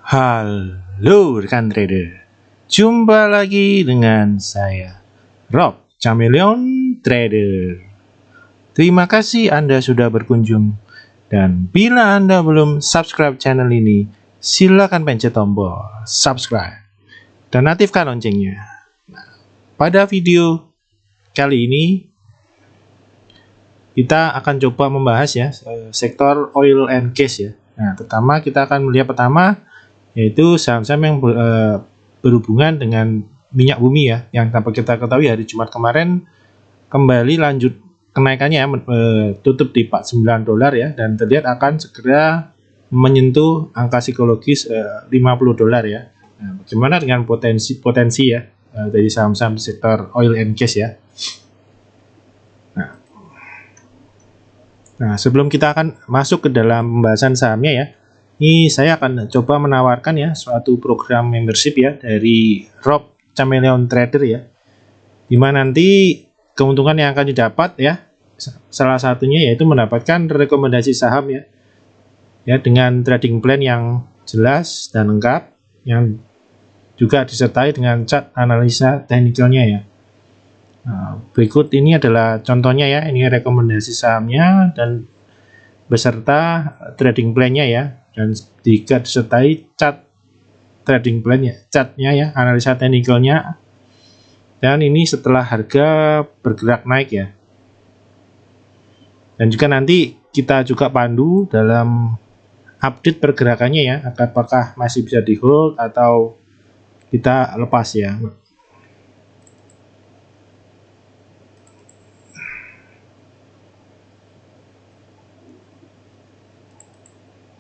Halo rekan trader, jumpa lagi dengan saya Rob Chameleon Trader. Terima kasih Anda sudah berkunjung, dan bila Anda belum subscribe channel ini, silakan pencet tombol subscribe dan aktifkan loncengnya. Pada video kali ini kita akan coba membahas ya sektor oil and gas ya. Nah, pertama kita akan melihat yaitu saham-saham yang berhubungan dengan minyak bumi ya, yang dapat kita ketahui hari Jumat kemarin kembali lanjut kenaikannya, tutup di $49 ya, dan terlihat akan segera menyentuh angka psikologis $50 ya. Nah, bagaimana dengan potensi ya dari saham-saham sektor oil and gas ya. Nah, sebelum kita akan masuk ke dalam pembahasan sahamnya ya, ini saya akan coba menawarkan ya suatu program membership ya dari Rob Chameleon Trader ya, dimana nanti keuntungan yang akan didapat ya, salah satunya yaitu mendapatkan rekomendasi saham ya dengan trading plan yang jelas dan lengkap, yang juga disertai dengan chart analisa teknikalnya ya. Nah, berikut ini adalah contohnya ya, ini rekomendasi sahamnya dan beserta trading plan-nya ya, dan jika disertai chart trading plan-nya, chartnya ya, analisa teknikalnya, dan ini setelah harga bergerak naik ya. Dan juga nanti kita juga pandu dalam update pergerakannya ya, apakah masih bisa di hold atau kita lepas ya.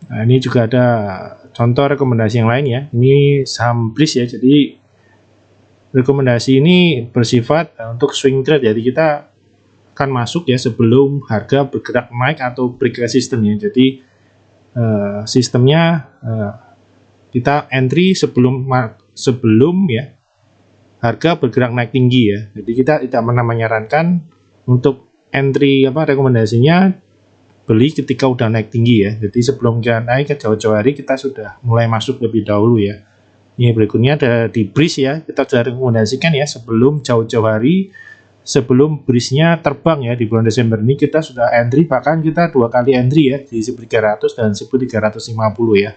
Nah, ini juga ada contoh rekomendasi yang lain ya. Ini saham BRIS ya. Jadi rekomendasi ini bersifat untuk swing trade. Jadi kita akan masuk ya sebelum harga bergerak naik atau break resistance ya. Jadi sistemnya kita entry sebelum ya harga bergerak naik tinggi ya. Jadi kita tidak pernah menyarankan untuk entry rekomendasinya beli ketika udah naik tinggi ya. Jadi sebelum kita naik ke jauh-jauh hari, kita sudah mulai masuk lebih dahulu ya. Ini berikutnya ada di BRIS ya, kita sudah rekomendasikan ya sebelum jauh-jauh hari, sebelum BRIS-nya terbang ya di bulan Desember ini, kita sudah entry, bahkan kita 2 kali entry ya di 1300 dan 1350 ya.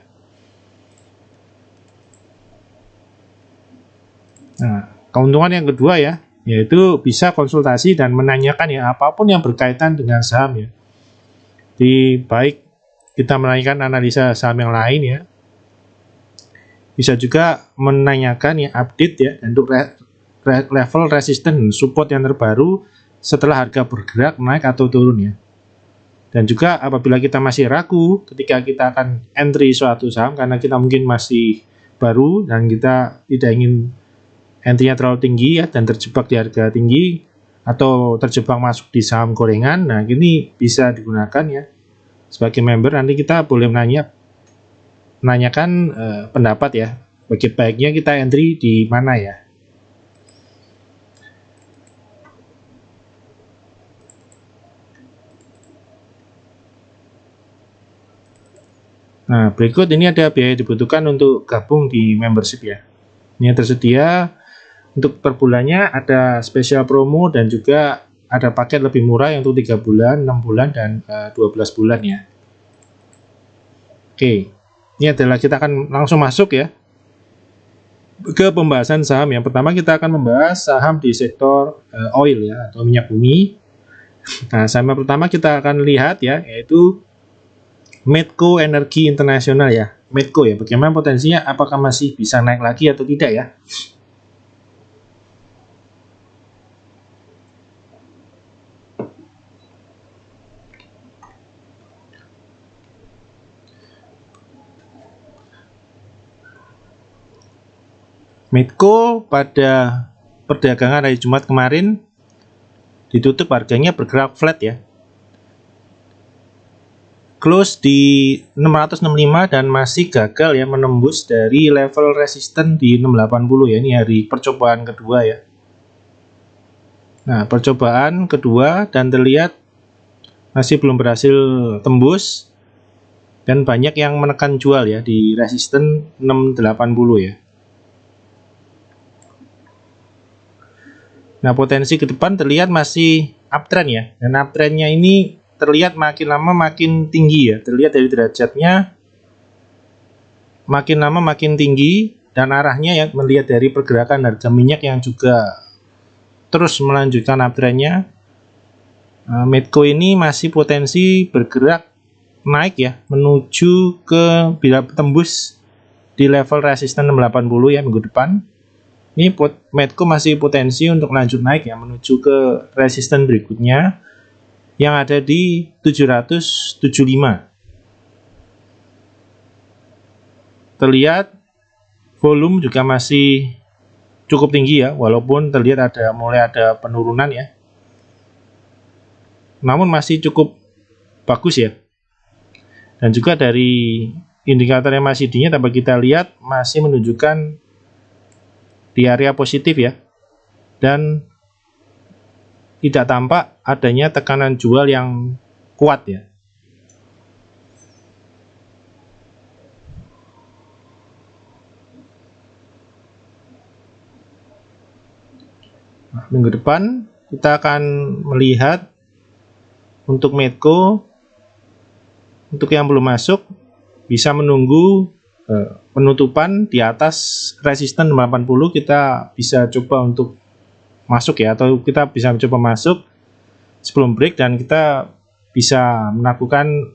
Nah, keuntungan yang kedua ya, yaitu bisa konsultasi dan menanyakan ya apapun yang berkaitan dengan saham ya. Baik kita menanyakan analisa saham yang lain ya, bisa juga menanyakan ya update ya untuk level resistance support yang terbaru setelah harga bergerak naik atau turun ya. Dan juga apabila kita masih ragu ketika kita akan entry suatu saham karena kita mungkin masih baru dan kita tidak ingin entry-nya terlalu tinggi ya dan terjebak di harga tinggi atau terjebak masuk di saham gorengan, nah ini bisa digunakan ya sebagai member. Nanti kita boleh menanyakan pendapat ya, baiknya kita entry di mana ya. Nah, berikut ini ada biaya dibutuhkan untuk gabung di membership ya. Ini yang tersedia untuk per bulannya, ada spesial promo dan juga ada paket lebih murah yang untuk 3 bulan, 6 bulan, dan 12 bulan ya. Oke, ini adalah kita akan langsung masuk ya ke pembahasan saham. Yang pertama kita akan membahas saham di sektor oil ya, atau minyak bumi. Nah, saham yang pertama kita akan lihat ya, yaitu Medco Energi Internasional ya. Medco ya, bagaimana potensinya, apakah masih bisa naik lagi atau tidak ya. Medco pada perdagangan hari Jumat kemarin ditutup harganya bergerak flat ya, close di 665 dan masih gagal ya menembus dari level resisten di 680 ya. Ini hari percobaan kedua ya. Nah, percobaan kedua dan terlihat masih belum berhasil tembus. Dan banyak yang menekan jual ya di resisten 680 ya. Nah, potensi ke depan terlihat masih uptrend ya. Dan uptrendnya ini terlihat makin lama makin tinggi ya. Terlihat dari derajatnya makin lama makin tinggi, dan arahnya ya melihat dari pergerakan harga minyak yang juga terus melanjutkan uptrendnya. Medco ini masih potensi bergerak naik ya, menuju ke bila tembus di level resisten 680 ya minggu depan. Ini Medco masih potensi untuk lanjut naik ya, menuju ke resisten berikutnya yang ada di 775. Terlihat volume juga masih cukup tinggi ya, walaupun terlihat mulai ada penurunan ya. Namun masih cukup bagus ya. Dan juga dari indikator MACD-nya dapat kita lihat masih menunjukkan di area positif ya. Dan tidak tampak adanya tekanan jual yang kuat ya. Nah, minggu depan kita akan melihat untuk Medco, untuk yang belum masuk bisa menunggu penutupan di atas resisten 80. Kita bisa coba untuk masuk ya, atau kita bisa coba masuk sebelum break, dan kita bisa melakukan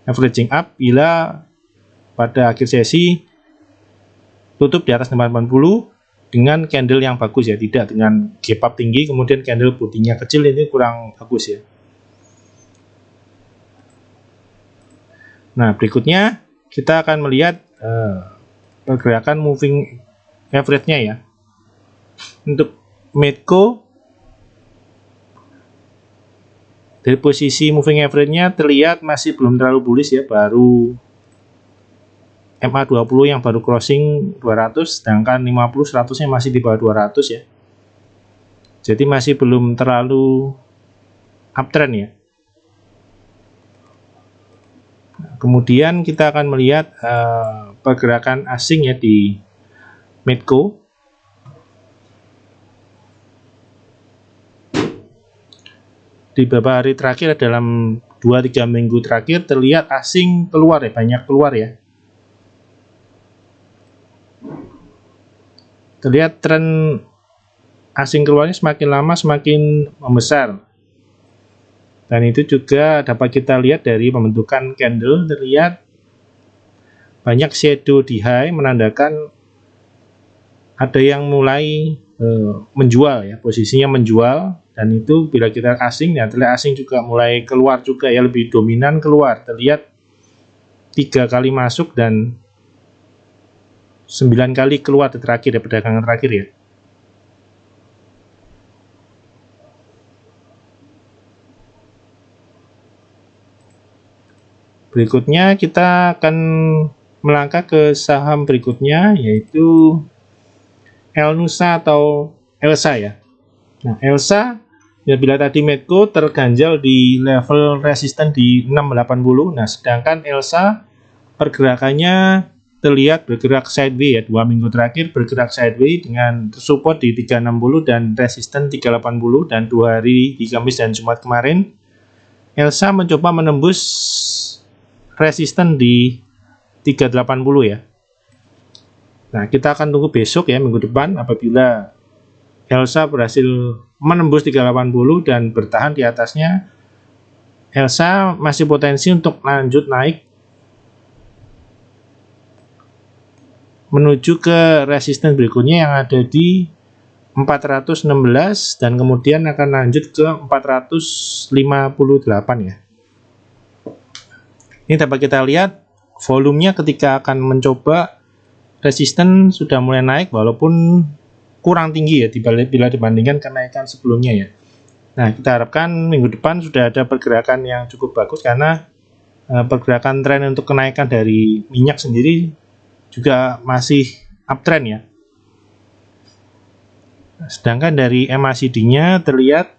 averaging up bila pada akhir sesi tutup di atas 80 dengan candle yang bagus ya, tidak dengan gap up tinggi kemudian candle putihnya kecil, ini kurang bagus ya. Nah, berikutnya kita akan melihat pergerakan moving average-nya ya. Untuk Medco dari posisi moving average-nya terlihat masih belum terlalu bullish ya, baru MA20 yang baru crossing 200, sedangkan 50 100-nya masih di bawah 200 ya. Jadi masih belum terlalu uptrend ya. Kemudian kita akan melihat pergerakan asing ya di Medco. Di beberapa hari terakhir, dalam 2-3 minggu terakhir terlihat asing keluar ya, banyak keluar ya. Terlihat tren asing keluarnya semakin lama semakin membesar. Dan itu juga dapat kita lihat dari pembentukan candle, terlihat banyak shadow di high, menandakan ada yang mulai menjual ya, posisinya menjual. Dan itu bila kita asing ya, terlihat asing juga mulai keluar juga ya, lebih dominan keluar. Terlihat 3 kali masuk dan 9 kali keluar terakhir ya, perdagangan terakhir ya. Berikutnya kita akan melangkah ke saham berikutnya, yaitu Elnusa atau Elsa ya. Nah, Elsa ya, bila tadi Medco terganjal di level resisten di 680, nah sedangkan Elsa pergerakannya terlihat bergerak sideways ya, 2 minggu terakhir bergerak sideways dengan support di 360 dan resisten 380, dan 2 hari di Kamis dan Jumat kemarin Elsa mencoba menembus resisten di 380 ya. Nah, kita akan tunggu besok ya, minggu depan, apabila Elsa berhasil menembus 380 dan bertahan di atasnya, Elsa masih potensi untuk lanjut naik menuju ke resisten berikutnya yang ada di 416, dan kemudian akan lanjut ke 458 ya. Ini dapat kita lihat volumenya ketika akan mencoba resisten sudah mulai naik, walaupun kurang tinggi ya bila dibandingkan kenaikan sebelumnya ya. Nah, kita harapkan minggu depan sudah ada pergerakan yang cukup bagus, karena pergerakan tren untuk kenaikan dari minyak sendiri juga masih uptrend ya. Sedangkan dari MACD-nya terlihat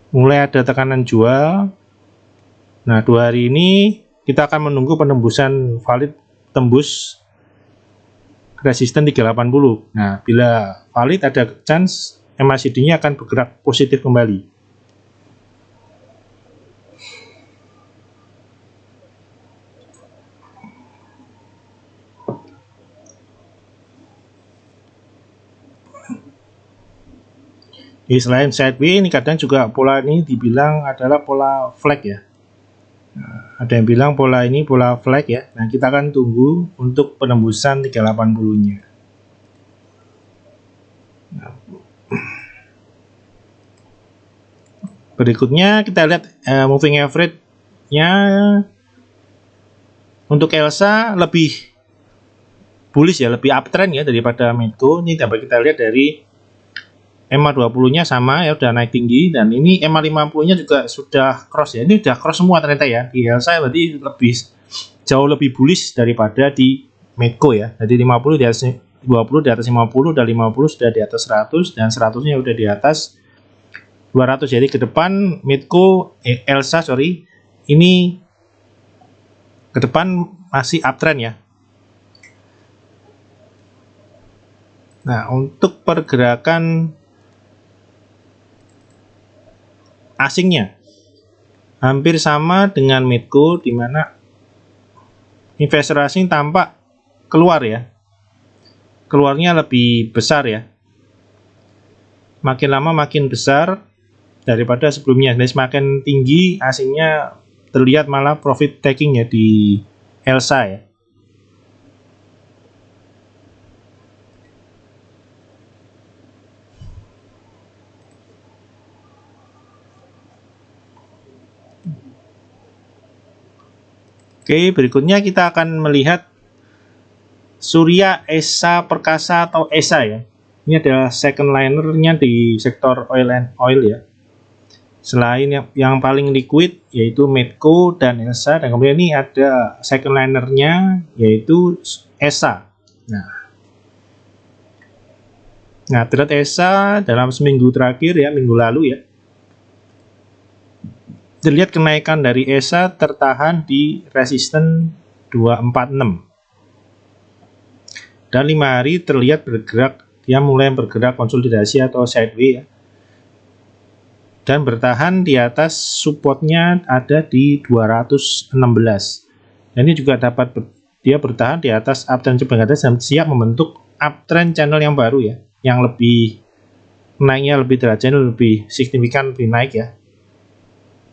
mulai ada tekanan jual Nah, 2 hari ini kita akan menunggu penembusan valid tembus resisten 380. Nah, bila valid ada chance MACD-nya akan bergerak positif kembali. Di selain sideways, ini kadang juga pola ini dibilang adalah pola flag ya. Nah, ada yang bilang pola ini pola flag ya. Nah, kita akan tunggu untuk penembusan 380-nya. Nah, berikutnya kita lihat moving average-nya untuk Elsa lebih bullish ya, lebih uptrend ya daripada Medco. Ini dapat kita lihat dari MA20-nya sama ya, udah naik tinggi, dan ini MA50-nya juga sudah cross ya. Ini udah cross semua ternyata ya. Di Elsa berarti jauh lebih bullish daripada di Medco ya. Jadi 50 di atas 20 di atas 50, dan 50 sudah di atas 100, dan 100-nya udah di atas 200. Jadi ke depan Medco Elsa ini ke depan masih uptrend ya. Nah, untuk pergerakan asingnya hampir sama dengan Medco, di mana investor asing tampak keluar ya. Keluarnya lebih besar ya. Makin lama makin besar daripada sebelumnya. Dan semakin tinggi asingnya terlihat malah profit taking ya di Elsa ya. Oke, berikutnya kita akan melihat Surya Esa Perkasa atau ESA ya. Ini adalah second linernya di sektor oil ya. Selain yang paling liquid yaitu Medco dan ESA, dan kemudian ini ada second linernya yaitu ESA. Nah, trade ESA dalam seminggu terakhir ya, minggu lalu ya, terlihat kenaikan dari ESA tertahan di resisten 246. Dan 5 hari terlihat bergerak, dia mulai bergerak konsolidasi atau sideways ya. Dan bertahan di atas supportnya ada di 216. Dan ini juga dapat dia bertahan di atas uptrend coba dan siap membentuk uptrend channel yang baru ya, yang lebih naiknya lebih derajat, lebih signifikan, lebih naik ya.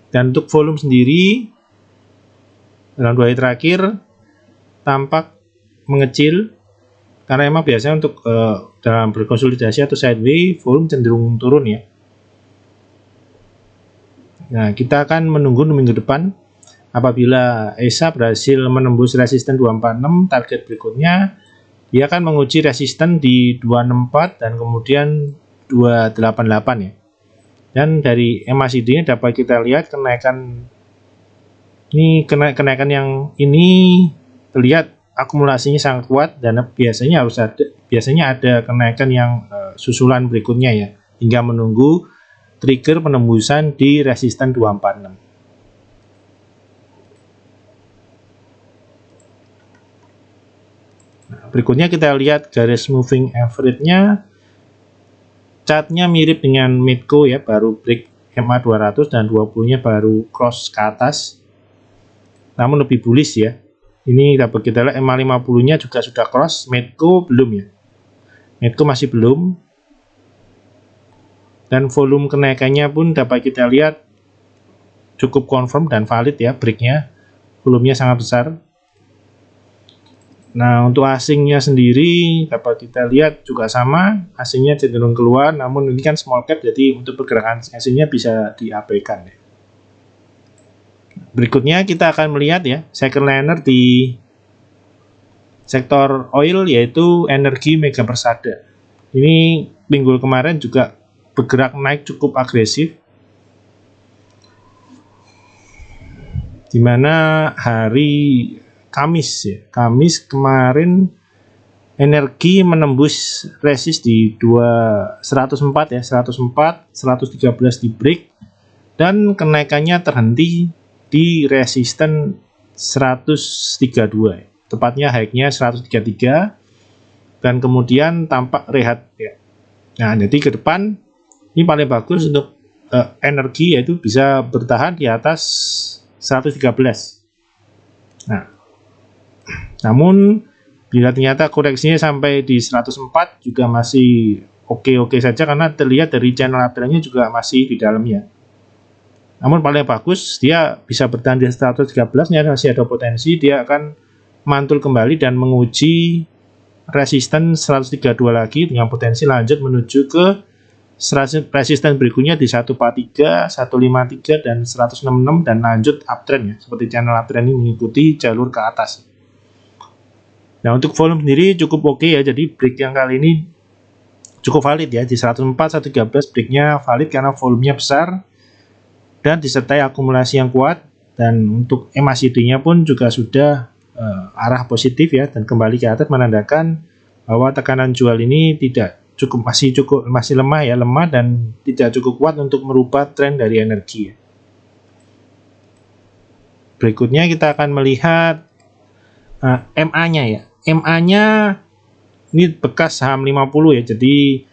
Dan untuk volume sendiri dalam 2 hari terakhir tampak mengecil, karena emang biasanya untuk dalam berkonsolidasi atau sideways volume cenderung turun ya. Nah, kita akan menunggu minggu depan apabila ESA berhasil menembus resisten 246, target berikutnya dia akan menguji resisten di 264 dan kemudian 288 ya. Dan dari MACD-nya dapat kita lihat kenaikan yang ini terlihat akumulasinya sangat kuat, dan biasanya ada kenaikan yang susulan berikutnya ya, hingga menunggu trigger penembusan di resisten 246. Nah, berikutnya kita lihat garis moving average-nya. Chartnya mirip dengan Medco ya, baru break MA200 dan 20-nya baru cross ke atas, namun lebih bullish ya. Ini dapat kita lihat MA50-nya juga sudah cross, Medco belum ya. Medco masih belum. Dan volume kenaikannya pun dapat kita lihat cukup confirm dan valid ya, breaknya volumenya sangat besar. Nah, untuk asingnya sendiri dapat kita lihat juga sama, asingnya cenderung keluar, namun ini kan small cap, jadi untuk pergerakan asingnya bisa diabaikan ya. Berikutnya kita akan melihat ya second liner di sektor oil yaitu Energi Mega Persada. Ini minggu kemarin juga bergerak naik cukup agresif, di mana hari Kamis kemarin Energi menembus resist di 104 ya, 113 di break, dan kenaikannya terhenti di resisten 132, tepatnya high-nya 133, dan kemudian tampak rehat ya. Nah, jadi ke depan ini paling bagus untuk energi, yaitu bisa bertahan di atas 113. Nah, namun bila ternyata koreksinya sampai di 104 juga masih oke-oke saja, karena terlihat dari channel uptrendnya juga masih di dalamnya. Namun paling bagus dia bisa bertahan di 113, nya masih ada potensi dia akan mantul kembali dan menguji resisten 132 lagi dengan potensi lanjut menuju ke resisten berikutnya di 143, 153 dan 166 dan lanjut uptrend ya, seperti channel uptrend ini mengikuti jalur ke atas. Nah, untuk volume sendiri cukup oke ya, jadi break yang kali ini cukup valid ya, di 104, 113 breaknya valid karena volumenya besar dan disertai akumulasi yang kuat, dan untuk MACD-nya pun juga sudah arah positif ya, dan kembali ke atas menandakan bahwa tekanan jual ini masih lemah ya, lemah dan tidak cukup kuat untuk merubah tren dari energi ya. Berikutnya kita akan melihat MA-nya ya. MA-nya ini bekas saham 50 ya, jadi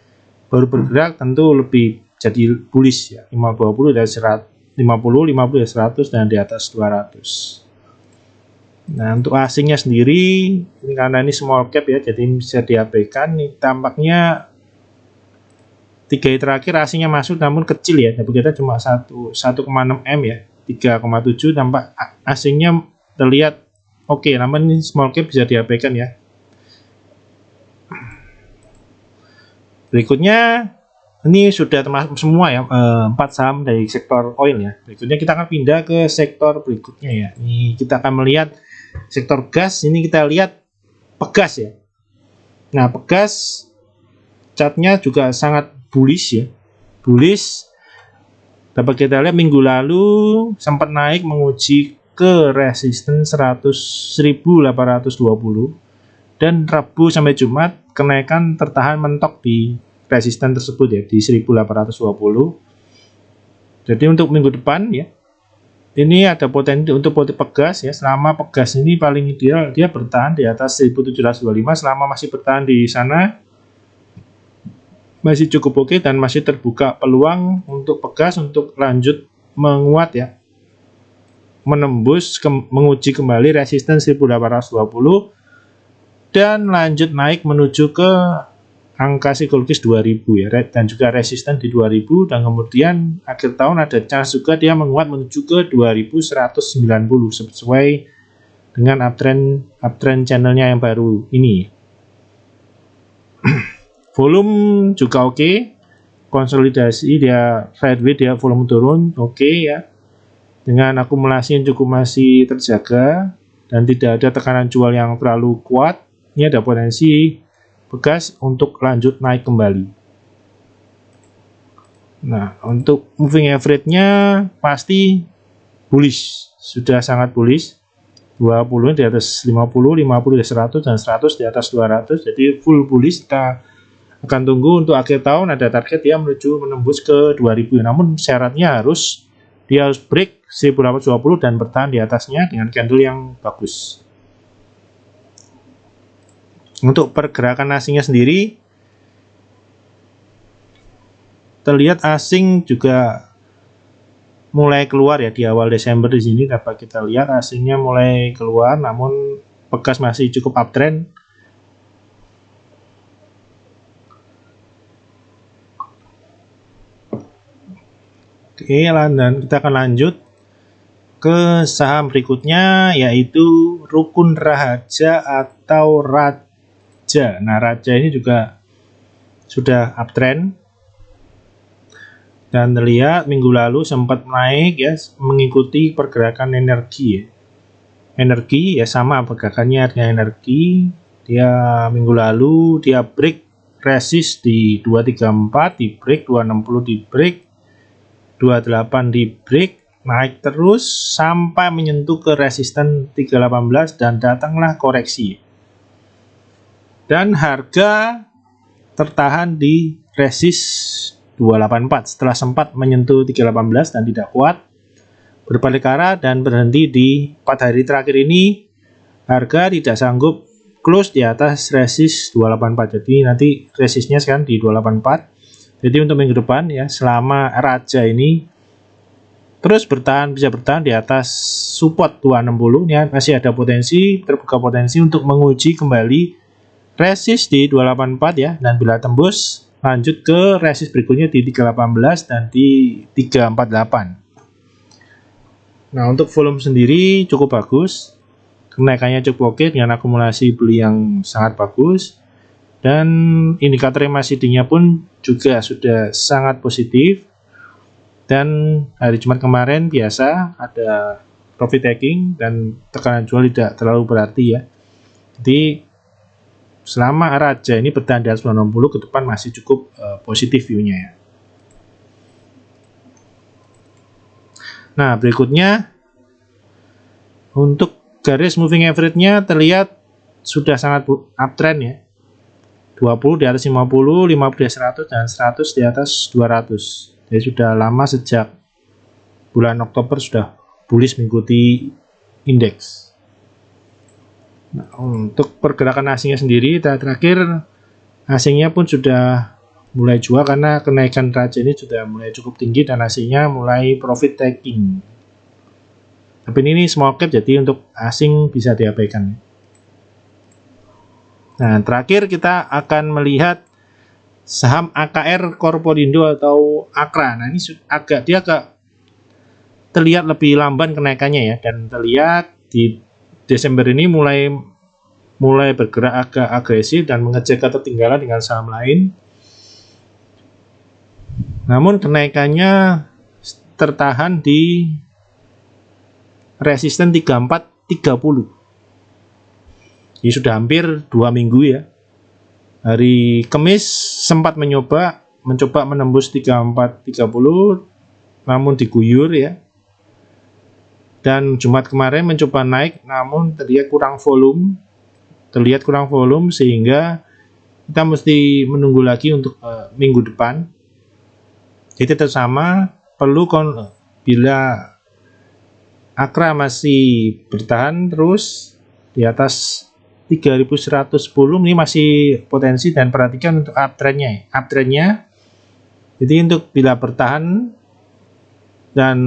baru bergerak tentu lebih jadi bullish ya. 50 dari 150, 50 dari 100 dan di atas 200. Nah, untuk asingnya sendiri ini karena ini small cap ya, jadi bisa diabaikan. Ini tampaknya 3 terakhir asingnya masuk namun kecil ya, tapi kita cuma 1,6 M ya, 3,7, tampak asingnya terlihat oke, namun ini small cap bisa diabaikan ya. Berikutnya ini sudah termasuk semua ya, 4 saham dari sektor oil ya. Berikutnya kita akan pindah ke sektor berikutnya ya. Ini kita akan melihat sektor gas. Ini kita lihat Pegas ya. Nah, Pegas chartnya juga sangat bullish ya. Bullish. Dapat kita lihat minggu lalu sempat naik menguji ke resisten 1820 dan Rabu sampai Jumat kenaikan tertahan mentok di resisten tersebut ya, di 1820. Jadi untuk minggu depan ya, ini ada potensi untuk Pegas ya. Selama Pegas ini paling ideal dia bertahan di atas 1725. Selama masih bertahan di sana masih cukup oke dan masih terbuka peluang untuk Pegas untuk lanjut menguat ya, menembus menguji kembali resisten 1820 dan lanjut naik menuju ke angka psikologis 2000 ya, dan juga resisten di 2000, dan kemudian akhir tahun ada chance juga dia menguat menuju ke 2190 sesuai dengan uptrend channelnya yang baru ini. Volume juga oke, konsolidasi dia sideways, dia volume turun oke ya, dengan akumulasi yang cukup masih terjaga dan tidak ada tekanan jual yang terlalu kuat. Ini ada potensi Pegas untuk lanjut naik kembali. Nah, untuk moving average-nya pasti bullish, sudah sangat bullish. 20 di atas 50, 50 di atas 100 dan 100 di atas 200. Jadi full bullish. Kita akan tunggu untuk akhir tahun ada target dia menuju menembus ke 2000. Namun syaratnya dia harus break 1820 dan bertahan di atasnya dengan candle yang bagus. Untuk pergerakan asingnya sendiri terlihat asing juga mulai keluar ya di awal Desember. Di sini dapat kita lihat asingnya mulai keluar, namun Pegas masih cukup uptrend. Oke, dan kita akan lanjut ke saham berikutnya, yaitu Rukun Rahaja atau Raja. Nah, Raja ini juga sudah uptrend dan terlihat minggu lalu sempat naik ya, mengikuti pergerakan energi ya. Energi ya sama pergerakannya dengan energi. Dia minggu lalu dia break resist di 234, di break 260, di break 28, di break, naik terus sampai menyentuh ke resisten 318 dan datanglah koreksi. Dan harga tertahan di resist 284 setelah sempat menyentuh 318 dan tidak kuat. berbalik arah dan berhenti di 4 hari terakhir ini. Harga tidak sanggup close di atas resist 284. Jadi nanti resistnya sekarang di 284. Jadi untuk minggu depan ya, selama raja ini terus bisa bertahan di atas support 260 ya, masih ada potensi, terbuka potensi untuk menguji kembali resist di 284 ya, dan bila tembus lanjut ke resist berikutnya di 318 dan di 348. Nah, untuk volume sendiri cukup bagus. Kenaikannya cukup oke dengan akumulasi beli yang sangat bagus, dan indikator MACD-nya pun juga sudah sangat positif. Dan hari Jumat kemarin biasa ada profit taking dan tekanan jual tidak terlalu berarti ya. Jadi selama raja ini bertahan di atas 90 ke depan masih cukup positif view-nya ya. Nah, berikutnya untuk garis moving average-nya terlihat sudah sangat uptrend ya. 20 di atas 50, 50 di atas 100, dan 100 di atas 200. Jadi sudah lama, sejak bulan Oktober sudah bullish mengikuti indeks. Nah, untuk pergerakan asingnya sendiri, terakhir asingnya pun sudah mulai jual karena kenaikan raja ini sudah mulai cukup tinggi dan asingnya mulai profit taking. Tapi ini small cap, jadi untuk asing bisa diabaikan. Nah, terakhir kita akan melihat saham AKR Korporindo atau AKRA. Nah, ini dia agak terlihat lebih lamban kenaikannya ya, dan terlihat di Desember ini mulai bergerak agak agresif dan mengejar ketertinggalan dengan saham lain. Namun kenaikannya tertahan di resisten 3430. Ini sudah hampir 2 minggu ya. Hari Kamis sempat mencoba menembus 3430, namun diguyur ya. Dan Jumat kemarin mencoba naik, namun terlihat kurang volume. Sehingga kita mesti menunggu lagi untuk minggu depan. Jadi tetap sama, bila AKRA masih bertahan terus di atas 3110, ini masih potensi, dan perhatikan untuk uptrendnya. Jadi untuk bila bertahan dan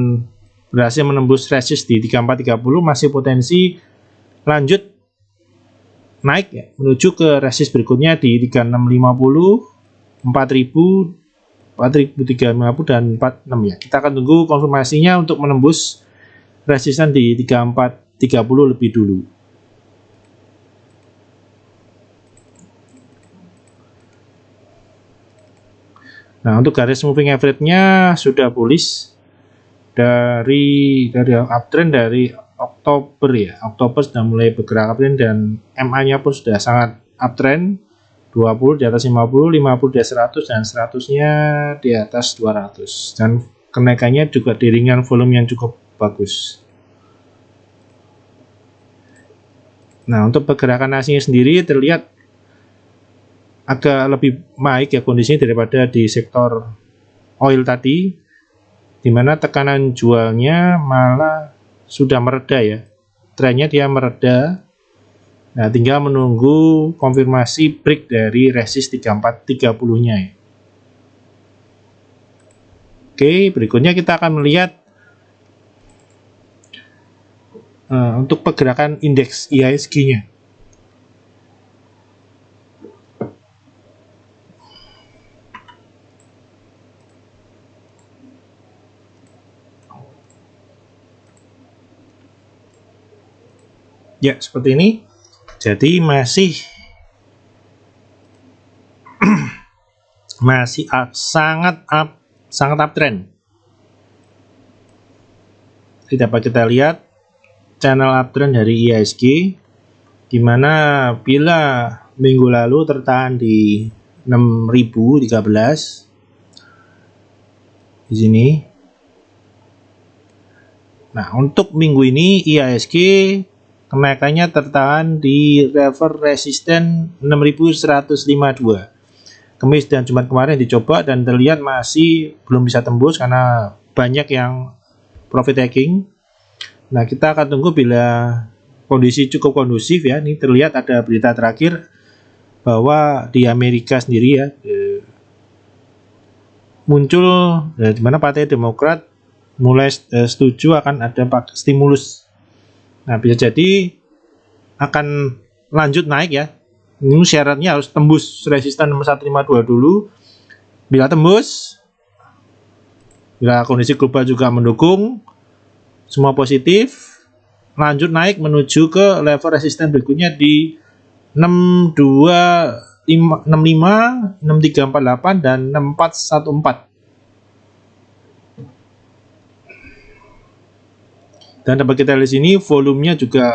berhasil menembus resist di 3430, masih potensi lanjut naik ya, menuju ke resist berikutnya di 3650, 4000, 4350 dan 46 ya. Kita akan tunggu konfirmasinya untuk menembus resisten di 3430 lebih dulu. Nah, untuk garis moving average-nya sudah bullish dari uptrend dari Oktober ya. Oktober sudah mulai bergerak uptrend dan MA-nya pun sudah sangat uptrend. 20 di atas 50, 50 di atas 100, dan 100-nya di atas 200. Dan kenaikannya juga di ringan volume yang cukup bagus. Nah, untuk pergerakan asingnya sendiri terlihat agak lebih baik ya kondisinya daripada di sektor oil tadi, di mana tekanan jualnya malah sudah mereda ya. Trennya dia mereda. Nah, tinggal menunggu konfirmasi break dari resist 3430-nya ya. Oke, berikutnya kita akan melihat untuk pergerakan indeks IHSG-nya. Ya, seperti ini. Jadi masih sangat uptrend. Dapat kita lihat channel uptrend dari IHSG, di mana bila minggu lalu tertahan di 6013 di sini. Nah, untuk minggu ini IHSG kenaikannya tertahan di level resisten 6152. Kamis dan Jumat kemarin dicoba dan terlihat masih belum bisa tembus karena banyak yang profit taking. Nah, kita akan tunggu bila kondisi cukup kondusif ya. Ini terlihat ada berita terakhir bahwa di Amerika sendiri ya muncul di mana Partai Demokrat mulai setuju akan ada stimulus. Nah, bisa jadi akan lanjut naik ya. Ini syaratnya harus tembus resisten 6152 dulu. Bila tembus, bila kondisi global juga mendukung, semua positif, lanjut naik menuju ke level resisten berikutnya di 6265, 6348 dan 6414. Dan dapat kita lihat di sini volumenya juga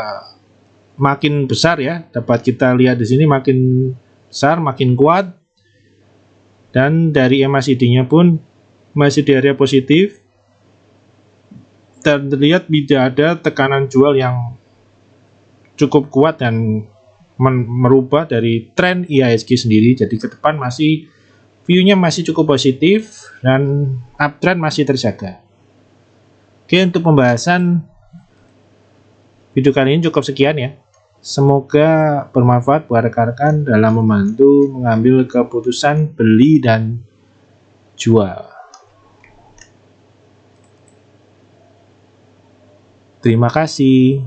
makin besar ya. Dapat kita lihat di sini makin besar, makin kuat. Dan dari MACD-nya pun masih di area positif. Dan terlihat tidak ada tekanan jual yang cukup kuat dan merubah dari tren IHSG sendiri. Jadi ke depan masih view-nya masih cukup positif dan uptrend masih terjaga. Oke, untuk pembahasan video kali ini cukup sekian ya. Semoga bermanfaat buat rekan-rekan dalam membantu mengambil keputusan beli dan jual. Terima kasih.